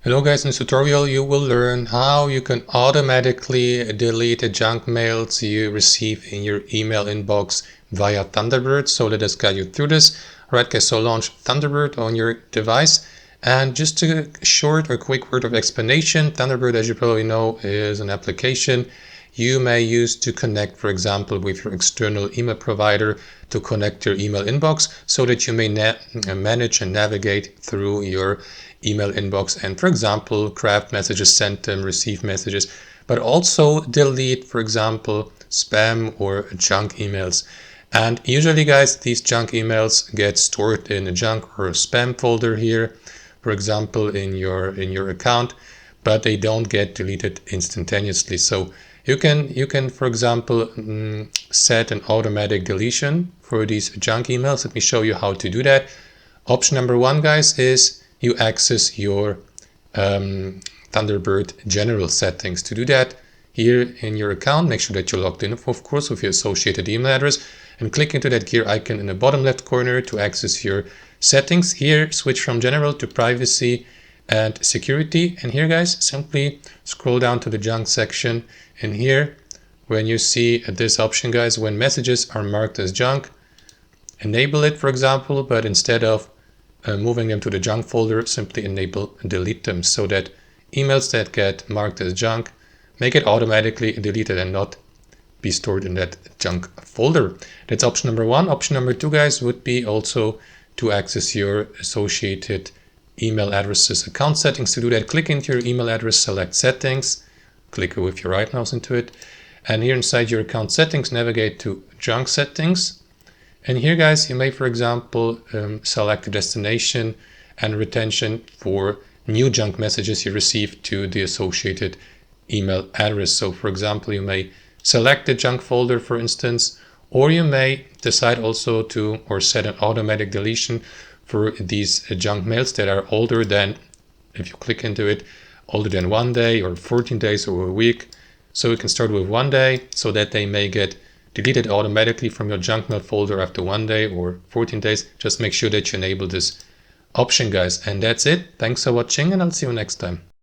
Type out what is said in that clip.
Hello guys, in this tutorial you will learn how you can automatically delete the junk mails you receive in your email inbox via Thunderbird. So let us guide you through this. Alright guys, so launch Thunderbird on your device. And just a short or quick word of explanation, Thunderbird, as you probably know, is an application you may use to connect, for example, with your external email provider to connect your email inbox so that you may manage and navigate through your email inbox and, for example, craft messages, send them, receive messages, but also delete, for example, spam or junk emails. And usually, guys, these junk emails get stored in a junk or a spam folder here, for example, in your account, but they don't get deleted instantaneously. So you can, for example, set an automatic deletion for these junk emails. Let me show you how to do that. Option number one, guys, is you access your Thunderbird general settings. To do that, here in your account, make sure that you're logged in, of course, with your associated email address, and click into that gear icon in the bottom left corner to access your settings. Here, switch from general to privacy and security. And here, guys, simply scroll down to the junk section. And here, when you see this option, guys, when messages are marked as junk, enable it, for example, but instead of moving them to the junk folder, simply enable delete them, so that emails that get marked as junk make it automatically deleted and not be stored in that junk folder. That's option number one. Option number two, guys, would be also to access your associated email addresses account settings. To do that, click into your email address, select settings, click with your right mouse into it, and here inside your account settings, navigate to junk settings. And here, guys, you may, for example, select the destination and retention for new junk messages you receive to the associated email address. So, for example, you may select the junk folder, for instance, or you may decide also to or set an automatic deletion for these junk mails that are older than, if you click into it, older than 1 day or 14 days or a week. So you can start with 1 day so that they may get deleted automatically from your junk mail folder after 1 day or 14 days. Just make sure that you enable this option, guys. And that's it. Thanks for watching, and I'll see you next time.